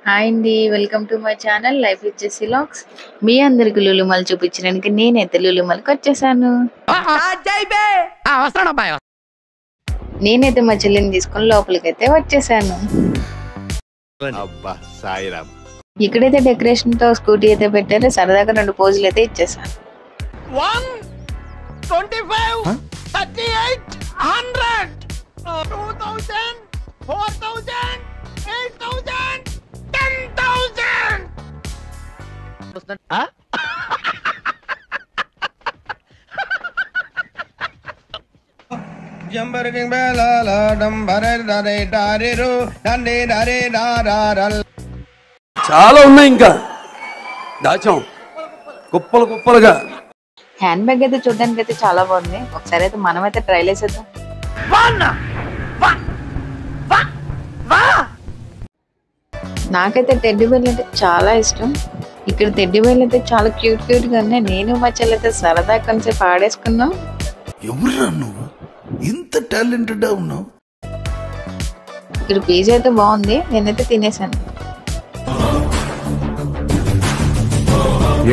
Hi అండి. Welcome to my channel life with Jessie vlogs. మీ అందరికి లులుమాల్ చూపించడానికి నేనైతే లులుమాల్కి వచ్చేసాను. నేనైతే మా చెల్లిని తీసుకొని లోపలికైతే వచ్చేసాను. ఇక్కడైతే డెకరేషన్ తో స్కూటీ అయితే పెట్టారు. సరదాగా 2 పోజులు అయితే ఇచ్చేసాను. 125 38 100 2000 4000 8000 10,000 జంబరకింగ్ బెలాల డంబరే దరే దారిరు దండే దరే దారారల్ చాలా ఉన్నాయి, ఇంకా దాచాం కుప్పలు కుప్పలుగా. హ్యాండ్ బ్యాగ్ అయితే చూడడానికి అయితే చాలా బాగుంది. ఒకసారి అయితే మనమైతే ట్రైల్ వేసేద్దాం. నాకైతే టెడ్డీ బేర్లు అంటే చాలా ఇష్టం. ఇక్కడ టెడ్డీ బేర్లు అయితే చాలా క్యూట్ క్యూట్ గా ఉన్నాయి. నేను మా చెల్లి అయితే సరదా కొంచెం ఆడేసుకున్నాం. ఎవరురా నువ్వు ఇంత టాలెంటెడ్ ఉన్నావు? ఇక్కడ పిజ్జా అయితే బాగుంది. నేనైతే తినేసాను.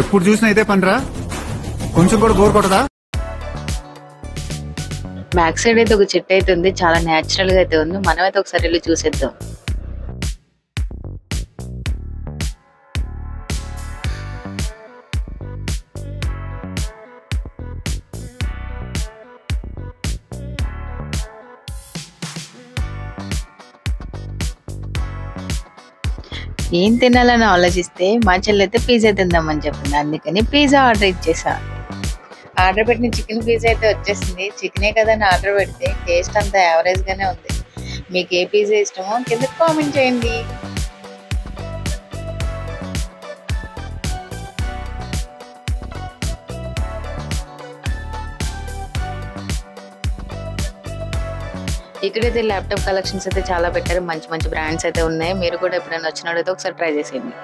ఎప్పుడు చూసినా అయితే పనిరా, కొంచెం కూడా బోర్ కొట్టదా? బ్యాక్ సైడ్ అయితే ఒక చెట్టు అయితే ఉంది. చాలా న్యాచురల్ గా అయితే ఉంది. మనమైతే ఒకసారి వెళ్ళి చూసేద్దాం. ఏం తినాలని ఆలోచిస్తే మా చెల్లి అయితే పిజ్జా తిందామని చెప్పింది. అందుకని పిజ్జా ఆర్డర్ ఇచ్చేసా. ఆర్డర్ పెట్టిన చికెన్ పిజ్జా అయితే వచ్చేసింది. చికెనే కదని ఆర్డర్ పెడితే టేస్ట్ అంతా యావరేజ్ గానే ఉంది. మీకు ఏ పిజ్జా ఇష్టమో కింద కామెంట్ చేయండి. ఇక్కడైతే ల్యాప్టాప్ కలెక్షన్స్ అయితే చాలా పెట్టారు. మంచి మంచి బ్రాండ్స్ అయితే ఉన్నాయి. మీరు కూడా ఎప్పుడైనా వచ్చినట్లయితే ఒకసారి ట్రై చేసేయండి.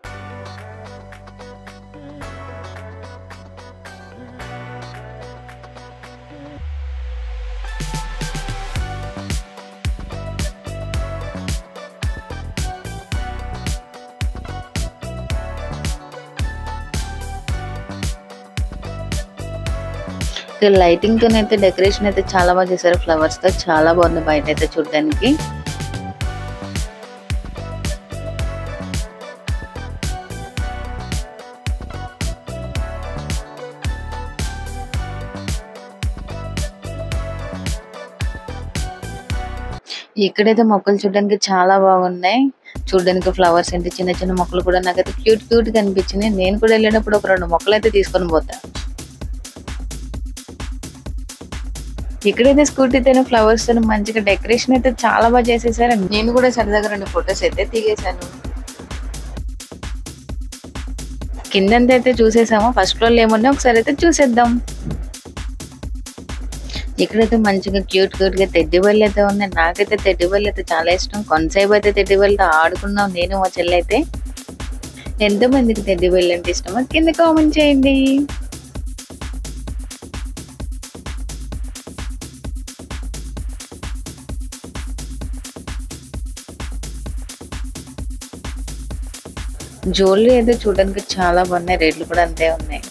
లైటింగ్ తోనైతే డెకరేషన్ అయితే చాలా బాగా చేశారు. ఫ్లవర్స్ తో చాలా బాగుంది బయట అయితే చూడడానికి. ఇక్కడైతే మొక్కలు చూడడానికి చాలా బాగున్నాయి. చూడడానికి ఫ్లవర్స్ ఏంటి, చిన్న చిన్న మొక్కలు కూడా నాకైతే క్యూట్ క్యూట్ గా అనిపించినాయి. నేను కూడా వెళ్ళినప్పుడు ఒక 2 మొక్కలు అయితే తీసుకొని పోతా. ఇక్కడైతే స్కూటీతో ఫ్లవర్స్ తో మంచిగా డెకరేషన్ అయితే చాలా బాగా చేసేసారు. నేను కూడా సరదాగా 2 ఫొటోస్ అయితే దిగేశాను. కిందంతా అయితే చూసేసాము. ఫస్ట్ ఫ్లోర్ లో ఏమున్నా ఒకసారి అయితే చూసేద్దాం. ఇక్కడైతే మంచిగా క్యూట్ క్యూట్ గా టెడ్డీ బేర్లు అయితే ఉన్నాయి. నాకైతే టెడ్డీ బేర్లు అయితే చాలా ఇష్టం. కొంతసేపు అయితే టెడ్డీ బేర్లతో ఆడుకున్నాం నేను మా చెల్లి అయితే. ఎంతో మందికి టెడ్డీ బేర్లు అంటే ఇష్టమో కింద కామెంట్ చేయండి. జ్యువెలరీ అయితే చూడడానికి చాలా బాగున్నాయి. రేట్లు కూడా అంతే ఉన్నాయి.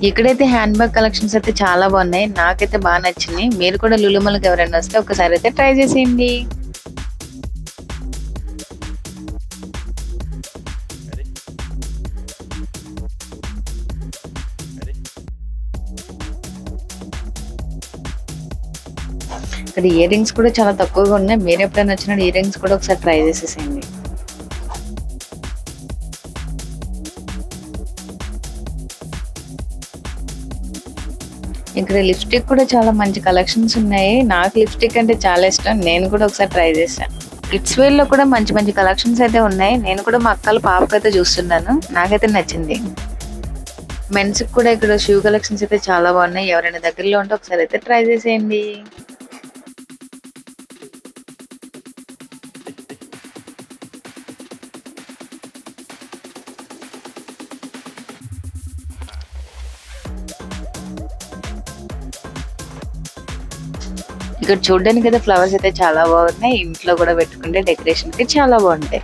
ఇక్కడైతే హ్యాండ్ బ్యాగ్ కలెక్షన్స్ అయితే చాలా బాగున్నాయి. నాకైతే బాగా నచ్చినాయి. మీరు కూడా లులుమాల్కి ఎవరైనా వస్తే ఒకసారి అయితే ట్రై చేసేయండి. ఇక్కడ ఇయర్ రింగ్స్ కూడా చాలా తక్కువగా ఉన్నాయి. మీరు ఎప్పుడైనా వచ్చిన ఇయర్ రింగ్స్ కూడా ఒకసారి ట్రై చేసేసేయండి. ఇక్కడ లిప్స్టిక్ కూడా చాలా మంచి కలెక్షన్స్ ఉన్నాయి. నాకు లిప్స్టిక్ అంటే చాలా ఇష్టం. నేను కూడా ఒకసారి ట్రై చేశాను. కిడ్స్ వేర్ లో కూడా మంచి మంచి కలెక్షన్స్ అయితే ఉన్నాయి. నేను కూడా మా అక్కల పాపకైతే చూస్తున్నాను. నాకైతే నచ్చింది. మెన్స్ కూడా ఇక్కడ షూ కలెక్షన్స్ అయితే చాలా బాగున్నాయి. ఎవరైనా దగ్గరలో ఉంటే ఒకసారి అయితే ట్రై చేసేయండి. ఇక్కడ చూడడానికి అయితే ఫ్లవర్స్ అయితే చాలా బాగున్నాయి. ఇంట్లో కూడా పెట్టుకుంటే డెకరేషన్ కి చాలా బాగుంటాయి.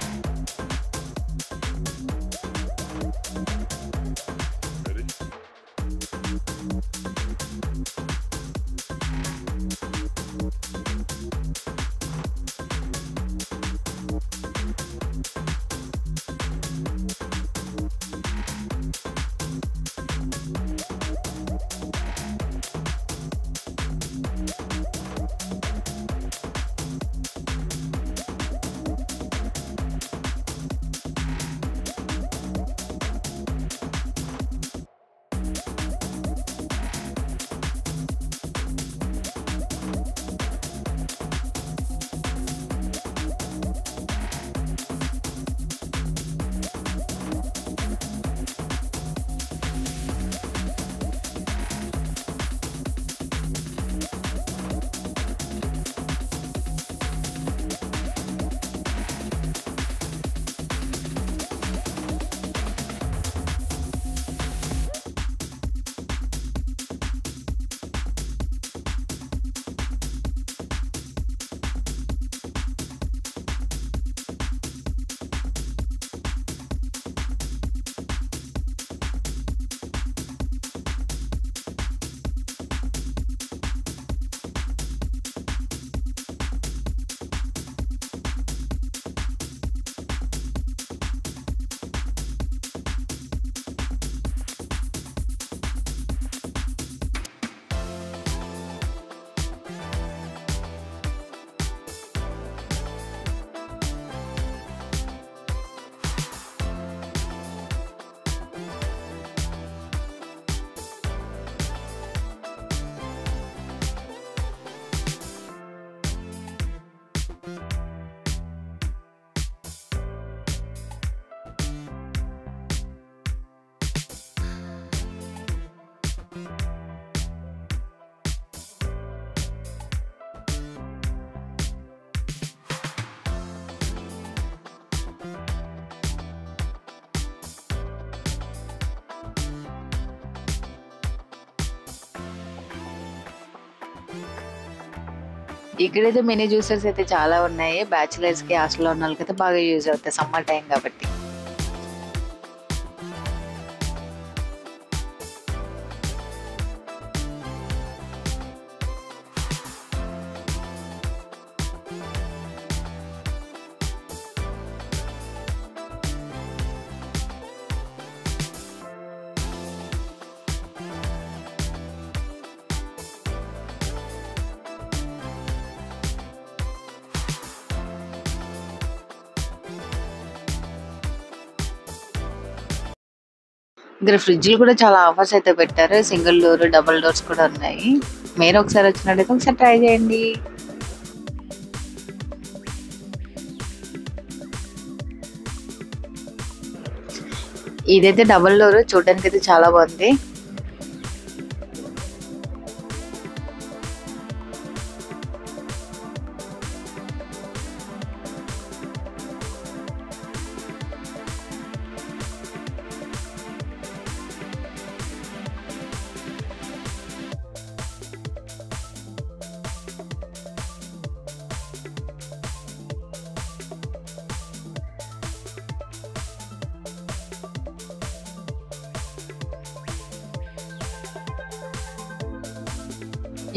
ఇక్కడైతే మినీ జ్యూసర్స్ అయితే చాలా ఉన్నాయి. బ్యాచిలర్స్ కి హాస్టల్లో ఉన్న వాళ్ళకి అయితే బాగా యూజ్ అవుతాయి సమ్మర్ టైం కాబట్టి. ఇక్కడ ఫ్రిడ్జ్లు కూడా చాలా ఆఫర్స్ అయితే పెట్టారు. సింగిల్ డోర్, డబుల్ డోర్స్ కూడా ఉన్నాయి. మీరు ఒకసారి వచ్చినట్టయితే ఒకసారి ట్రై చేయండి. ఇదైతే డబుల్ డోర్, చూడడానికి అయితే చాలా బాగుంది.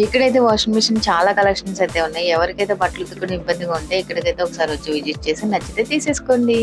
ఇక్కడైతే వాషింగ్ మిషన్ చాలా కలెక్షన్స్ అయితే ఉన్నాయి. ఎవరికైతే బట్టలు ఉతుకునే ఇబ్బందిగా ఉంటే ఇక్కడికైతే ఒకసారి వచ్చి విజిట్ చేసి నచ్చితే తీసేసుకోండి.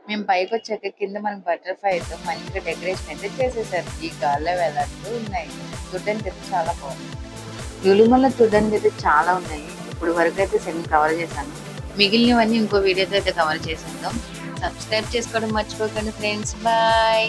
మేము పైకి వచ్చాక కింద మనకి బటర్ఫ్లైతో మంచిగా డెకరేషన్ అయితే చేసేసారు. ఈ గాల్లో వేలాడుతూ ఉన్నాయి. చూడడానికి అయితే చాలా బాగుంది. లులుమాల్లో చూడడానికి అయితే చాలా ఉన్నాయి. ఇప్పుడు వరకు అయితే సెకండ్ కవర్ చేశాను. మిగిలినవన్నీ ఇంకో వీడియోతో అయితే కవర్ చేసేద్దాం. సబ్స్క్రైబ్ చేసుకోవడం మర్చిపోకండి ఫ్రెండ్స్. బాయ్.